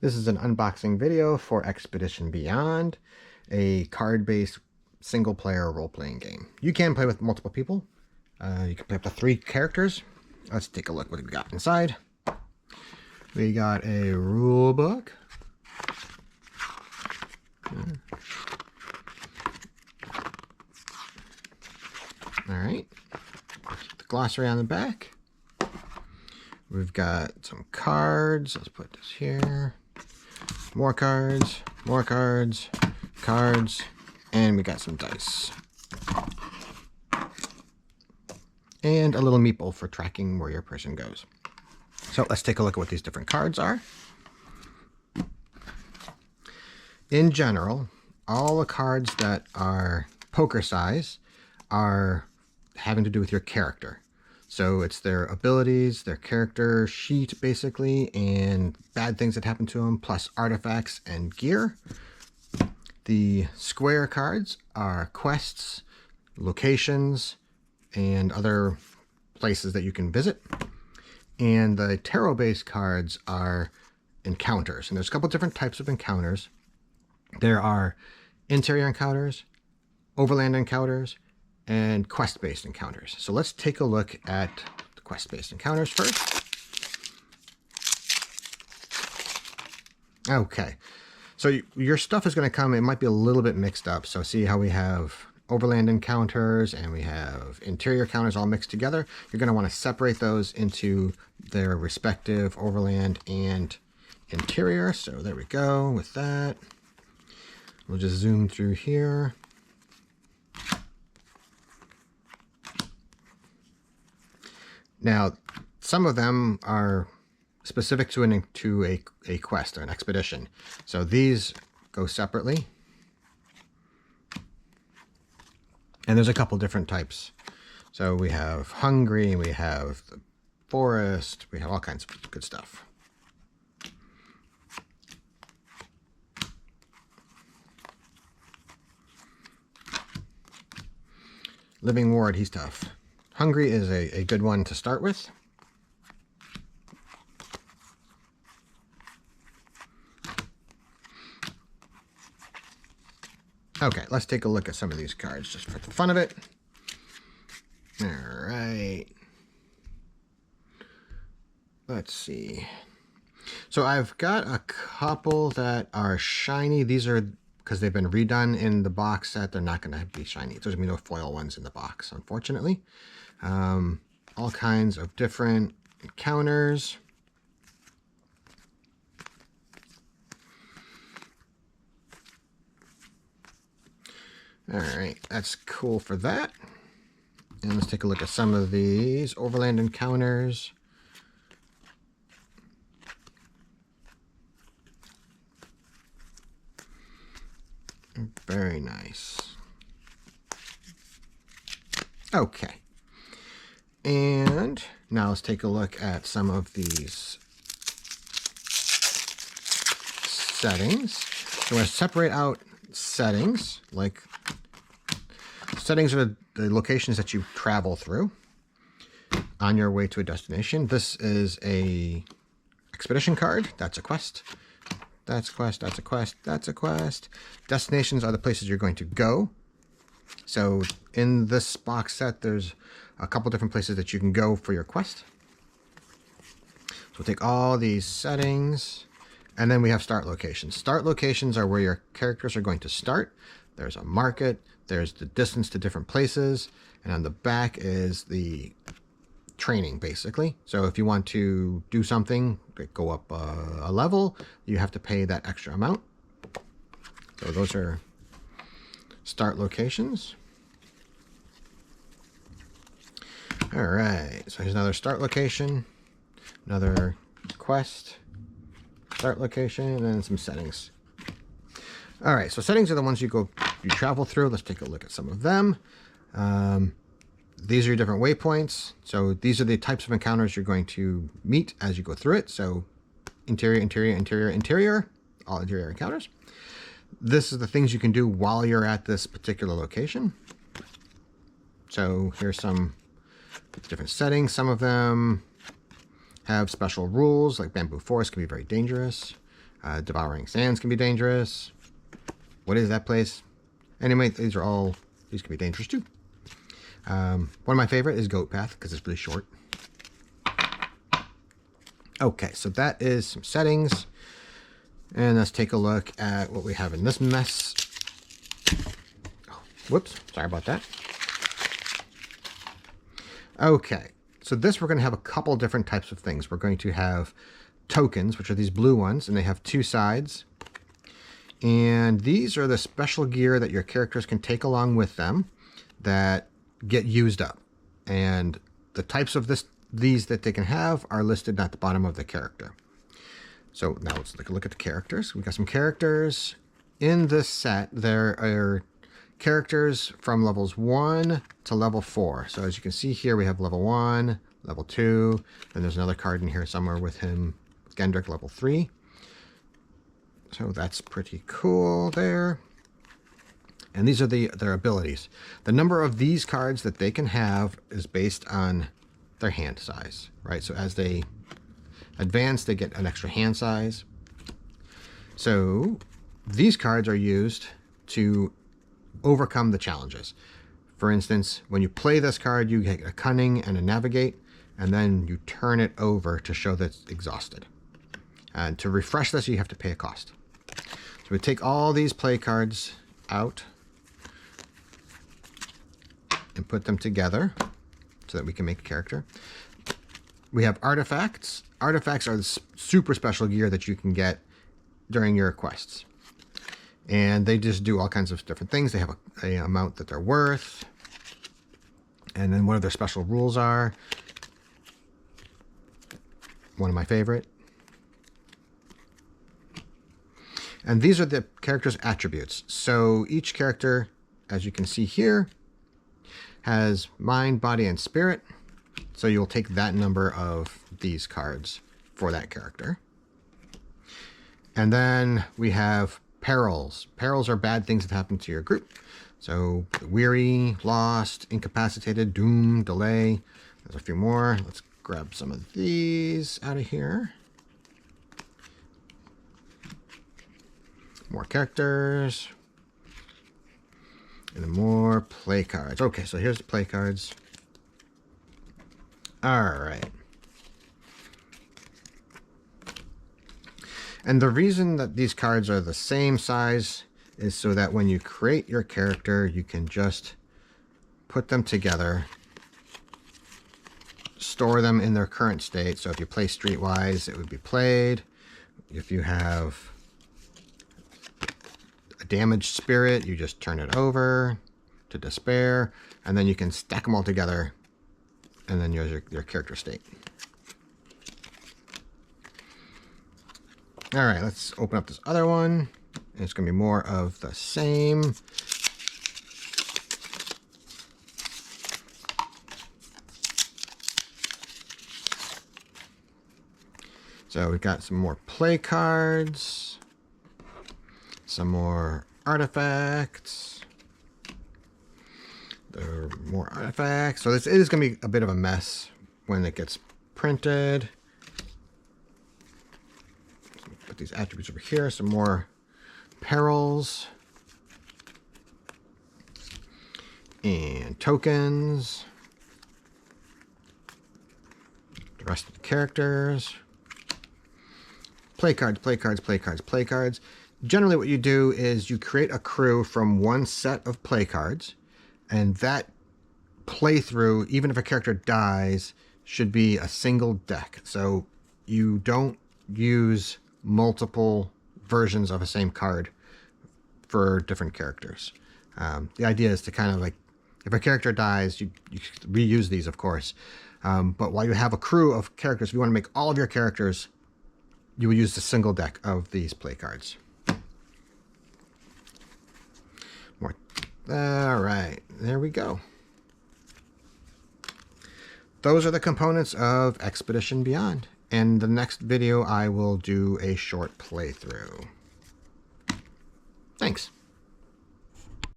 This is an unboxing video for Expedition Beyond, a card-based single-player role-playing game. You can play with multiple people. You can play up to 3 characters. Let's take a look what we got inside. We got a rule book. All right. The glossary on the back. We've got some cards. Let's put this here. More cards, cards, and we got some dice. And a little meeple for tracking where your person goes. So let's take a look at what these different cards are. In general, all the cards that are poker size are having to do with your character. So it's their abilities, their character sheet, basically, and bad things that happen to them, plus artifacts and gear. The square cards are quests, locations, and other places that you can visit. And the tarot-based cards are encounters. And there's a couple different types of encounters. There are interior encounters, overland encounters, and quest-based encounters. So let's take a look at the quest-based encounters first. Okay, so your stuff is going to come, it might be a little bit mixed up. So see how we have overland encounters and we have interior encounters all mixed together. You're going to want to separate those into their respective overland and interior. So there we go with that. We'll just zoom through here. Now, some of them are specific to a quest or an expedition. So these go separately. And there's a couple different types. So we have hungry, we have the forest, we have all kinds of good stuff. Living ward, he's tough. Hungry is a good one to start with. Okay, let's take a look at some of these cards just for the fun of it. All right. Let's see. So I've got a couple that are shiny. These are because they've been redone in the box set. They're not going to be shiny. There's going to be no foil ones in the box, unfortunately. All kinds of different encounters. All right, that's cool for that. And let's take a look at some of these overland encounters. Very nice. Okay. And now let's take a look at some of these settings. So we're going to separate out settings. Like, settings are the locations that you travel through on your way to a destination. This is a expedition card. That's a quest. That's a quest, that's a quest, that's a quest. Destinations are the places you're going to go. So in this box set, there's a couple different places that you can go for your quest. So we'll take all these settings, and then we have start locations. Start locations are where your characters are going to start. There's a market, there's the distance to different places, and on the back is the training, basically. So if you want to do something, like go up a level, you have to pay that extra amount. So those are start locations. All right, so here's another start location, another quest, start location, and then some settings. All right, so settings are the ones you travel through. Let's take a look at some of them. These are your different waypoints. So these are the types of encounters you're going to meet as you go through it. So interior, interior, interior, interior, all interior encounters. This is the things you can do while you're at this particular location. So here's some different settings. Some of them have special rules, like bamboo forest can be very dangerous. Devouring Sands can be dangerous. What is that place? Anyway, these can be dangerous too. One of my favorite is Goat Path because it's really short. Okay, so that is some settings. And let's take a look at what we have in this mess. Oh, whoops, sorry about that. Okay, so we're going to have a couple different types of things. We're going to have tokens, which are these blue ones, and they have two sides. And these are the special gear that your characters can take along with them that get used up. And the types of these that they can have are listed at the bottom of the character. So now let's take a look at the characters. We've got some characters in this set. There are characters from levels 1 to level 4. So as you can see here, we have level 1, level 2, and there's another card in here somewhere with him, Gendrick, level 3. So that's pretty cool there. And these are their abilities. The number of these cards that they can have is based on their hand size, right? So as they advance, they get an extra hand size. So these cards are used to overcome the challenges. For instance, when you play this card, you get a Cunning and a Navigate, and then you turn it over to show that it's exhausted. And to refresh this, you have to pay a cost. So we take all these play cards out and put them together so that we can make a character. We have artifacts. Artifacts are the super special gear that you can get during your quests. And they just do all kinds of different things. They have an amount that they're worth. And then what their special rules are. One of my favorite. And these are the character's attributes. So each character, as you can see here, has mind, body, and spirit. So you'll take that number of these cards for that character. And then we have perils. Perils are bad things that happen to your group. So weary, lost, incapacitated, doom, delay. There's a few more. Let's grab some of these out of here. More characters. And then more play cards. Okay, so here's the play cards. All right. And the reason that these cards are the same size is so that when you create your character, you can just put them together, store them in their current state. So if you play Streetwise, it would be played. If you have a damaged spirit, you just turn it over to despair, and then you can stack them all together and then use your character state. All right, let's open up this other one. It's going to be more of the same. So we've got some more play cards, some more artifacts. There are more artifacts. So it is going to be a bit of a mess when it gets printed. Put these attributes over here. Some more perils and tokens. The rest of the characters. Play cards, play cards, play cards, play cards. Generally what you do is you create a crew from one set of play cards, and that playthrough, even if a character dies, should be a single deck. So you don't use multiple versions of a same card for different characters. The idea is to kind of like, if a character dies, you reuse these, of course. But while you have a crew of characters, if you want to make all of your characters, you will use the single deck of these play cards. More. All right, there we go. Those are the components of Expedition Beyond. In the next video, I will do a short playthrough. Thanks.